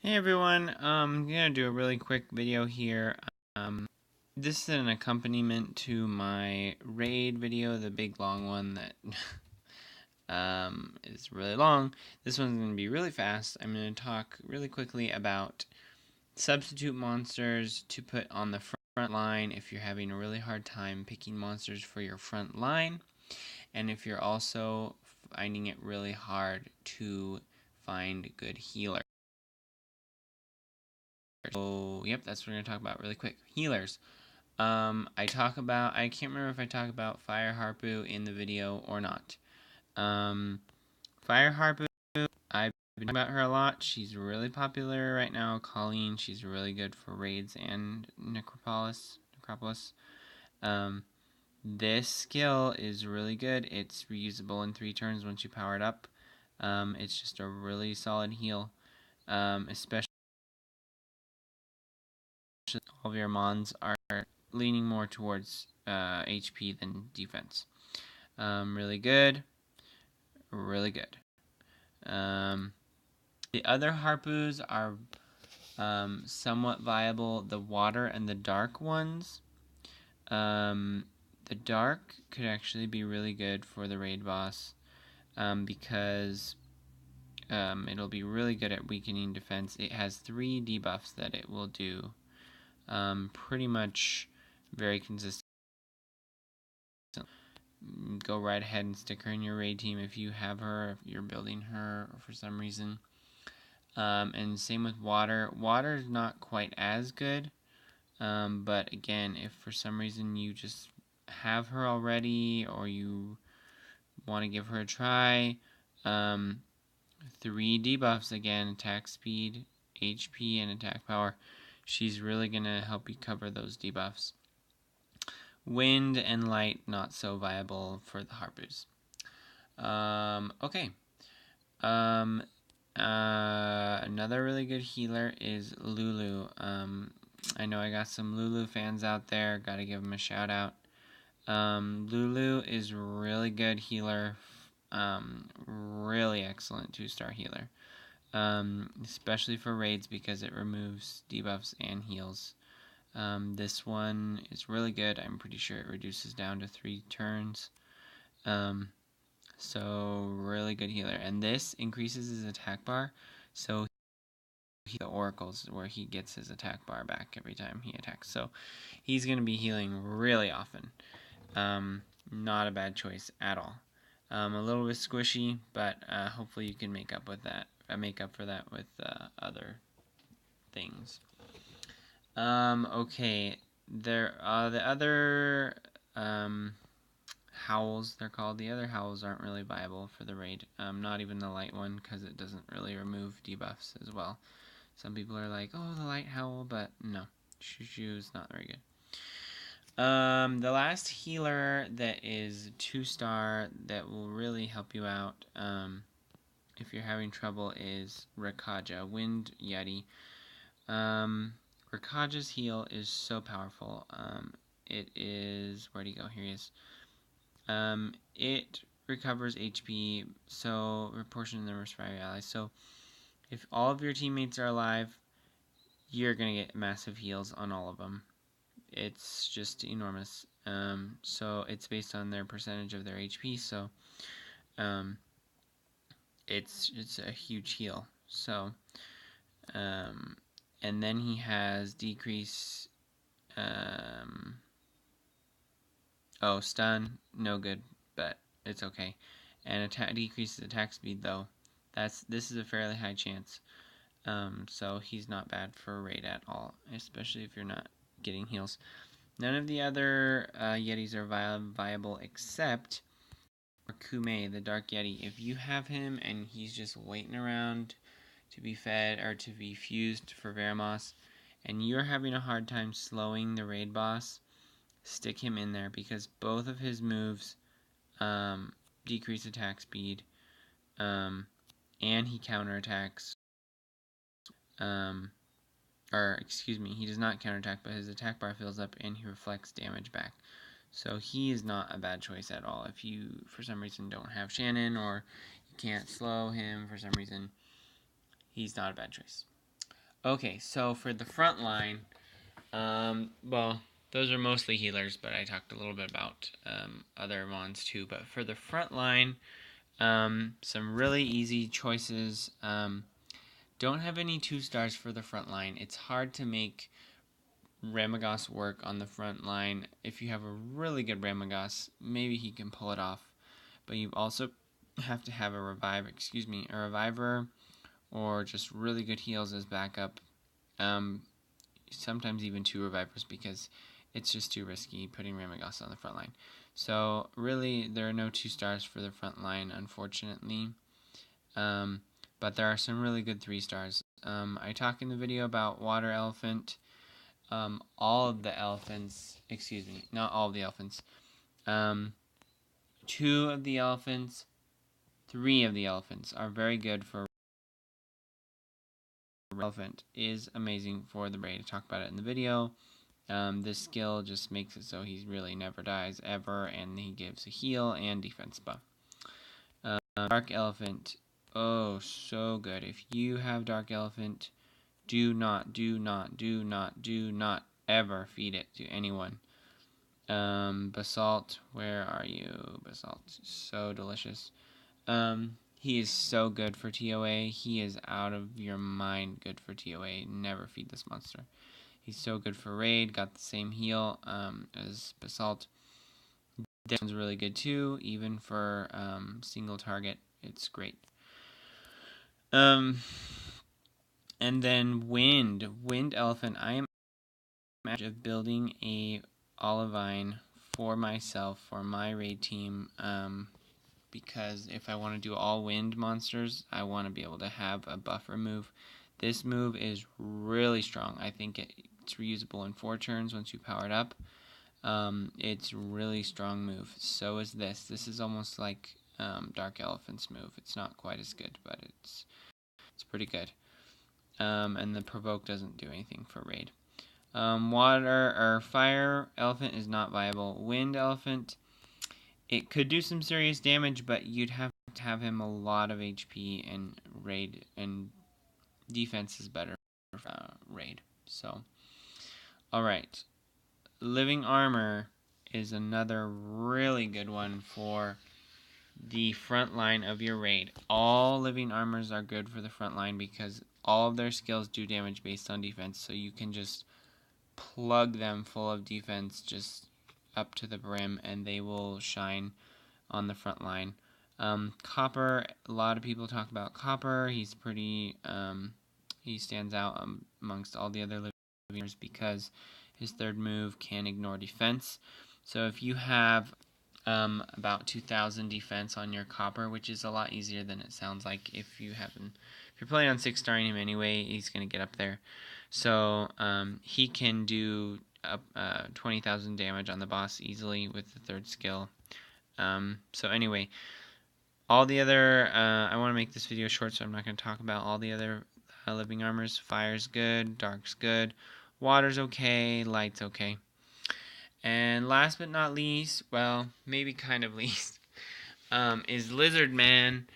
Hey everyone, I'm gonna do a really quick video here. This is an accompaniment to my raid video, the big long one that is really long. This one's gonna be really fast. I'm gonna talk really quickly about substitute monsters to put on the front line if you're having a really hard time picking monsters for your front line, and if you're also finding it really hard to find good healers. So, yep, that's what we're going to talk about really quick. Healers. I can't remember if I talk about Fire Harpu in the video or not. Fire Harpu, I've been talking about her a lot. She's really popular right now. Colleen, she's really good for raids and Necropolis. Um, this skill is really good. It's reusable in 3 turns once you power it up. It's just a really solid heal, especially all of your mons are leaning more towards HP than defense. Really good. Really good. The other Harpus are somewhat viable. The water and the dark ones. The dark could actually be really good for the raid boss because it'll be really good at weakening defense. It has 3 debuffs that it will do pretty much very consistent. Go right ahead and stick her in your raid team if you have her, if you're building her for some reason. And same with water. Water is not quite as good, but again, if for some reason you just have her already or you want to give her a try, 3 debuffs again, attack speed, HP, and attack power. She's really going to help you cover those debuffs. Wind and light, not so viable for the Harpus. Okay. Another really good healer is Lulu. I know I got some Lulu fans out there. Gotta give them a shout out. Lulu is really good healer. Really excellent 2-star healer. Especially for raids because it removes debuffs and heals. This one is really good. I'm pretty sure it reduces down to 3 turns. So really good healer. And this increases his attack bar. So the oracles where he gets his attack bar back every time he attacks. So he's going to be healing really often. Not a bad choice at all. A little bit squishy, but hopefully you can make up for that with other things. Okay, there the other howls, they're called. The other howls aren't really viable for the raid. Not even the light one, because it doesn't really remove debuffs as well. Some people are like, oh, the light howl, but no. Shushu is not very good. The last healer that is 2-star that will really help you out if you're having trouble is Rakaja, Wind Yeti. Rakaja's heal is so powerful. It is, where'd he go? Here he is. It recovers HP, so a portion of them are your allies. So if all of your teammates are alive, you're gonna get massive heals on all of them. It's just enormous. So it's based on their percentage of their HP. So it's a huge heal. So and then he has decrease. Stun, no good, but it's okay. And attack decreases attack speed though. This is a fairly high chance. So he's not bad for a raid at all, especially if you're not getting heals. None of the other Yetis are viable except Kume, the Dark Yeti. If you have him and he's just waiting around to be fed or to be fused for Veramos, and you're having a hard time slowing the raid boss, stick him in there because both of his moves decrease attack speed, and he counterattacks. Or excuse me, he does not counterattack, but his attack bar fills up and he reflects damage back. So he is not a bad choice at all. If you, for some reason, don't have Shannon or you can't slow him for some reason, he's not a bad choice. Okay, so for the front line, well, those are mostly healers, but I talked a little bit about other mons too. But for the front line, some really easy choices. Don't have any 2-stars for the front line. It's hard to make Ramagos work on the front line. If you have a really good Ramagos, maybe he can pull it off. But you also have to have a reviver, or just really good heals as backup. Sometimes even 2 revivers, because it's just too risky putting Ramagos on the front line. So really, there are no 2-stars for the front line, unfortunately. But there are some really good 3-stars. I talk in the video about Water Elephant. All of the elephants, not all of the elephants. 2 of the elephants, 3 of the elephants are very good for elephant. Is amazing for the raid. I talk about it in the video. This skill just makes it so he really never dies ever, and he gives a heal and defense buff. Dark Elephant, oh, so good. If you have Dark Elephant, do not ever feed it to anyone. Basalt, where are you? Basalt, so delicious. He is so good for TOA. He is out of your mind good for TOA. Never feed this monster. He's so good for raid. Got the same heal as Basalt. This one's really good too, even for single target. It's great. And then Wind Elephant. I am of building a Olivine for myself, for my raid team, because if I want to do all wind monsters, I want to be able to have a buffer move. This move is really strong. I think it's reusable in 4 turns once you power it up. It's really strong move. So is this. This is almost like Dark Elephant's move. It's not quite as good, but it's pretty good. And the provoke doesn't do anything for raid. Water or Fire Elephant is not viable. Wind Elephant, it could do some serious damage, but you'd have to have him a lot of HP, and raid and defense is better for raid. So, alright. Living Armor is another really good one for the front line of your raid. All Living Armors are good for the front line because all of their skills do damage based on defense, so you can just plug them full of defense just up to the brim and they will shine on the front line. Copper, a lot of people talk about Copper. He's pretty, he stands out amongst all the other living because his third move can ignore defense. So if you have about 2,000 defense on your Copper, which is a lot easier than it sounds like. If you're playing on 6-starring him anyway, he's going to get up there. So he can do 20,000 damage on the boss easily with the third skill. So anyway, all the other, I want to make this video short, so I'm not going to talk about all the other living armors. Fire's good, dark's good, water's okay, light's okay. And last but not least, well, maybe kind of least, is Lizard Man.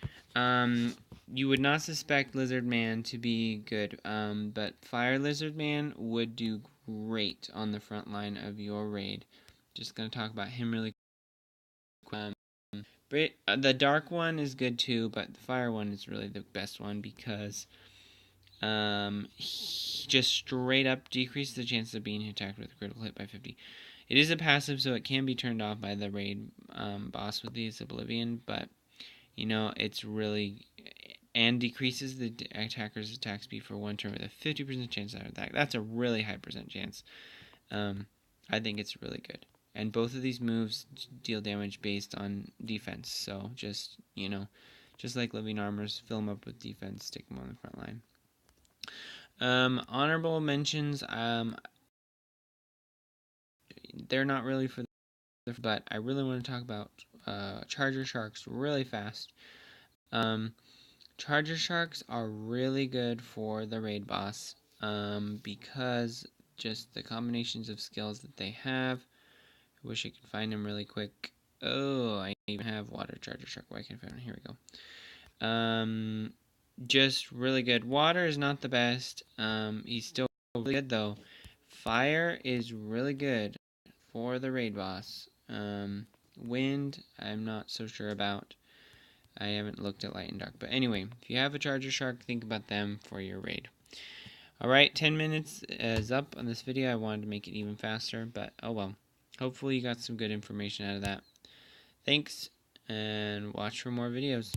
You would not suspect Lizard Man to be good, but Fire Lizard Man would do great on the front line of your raid. Just going to talk about him really quick. The dark one is good too, but the fire one is really the best one because he just straight up decreases the chance of being attacked with a critical hit by 50. It is a passive, so it can be turned off by the raid boss with these Oblivion, but you know, it's really, and decreases the attacker's attack speed for 1 turn with a 50% chance of attack. That's a really high percent chance. I think it's really good. And both of these moves deal damage based on defense. So just, you know, just like living armors, fill them up with defense, stick them on the front line. Honorable mentions, they're not really for the, but I really want to talk about Charger Sharks really fast. Charger Sharks are really good for the raid boss because just the combinations of skills that they have. I wish I could find them really quick. Oh, I even have Water Charger Shark. Why can't I find them? Here we go. just really good. Water is not the best. He's still really good though. Fire is really good for the raid boss. Wind, I'm not so sure about. I haven't looked at light and dark. But anyway, if you have a charger shark, think about them for your raid. Alright, 10 minutes is up on this video. I wanted to make it even faster, but oh well. Hopefully you got some good information out of that. Thanks, and watch for more videos.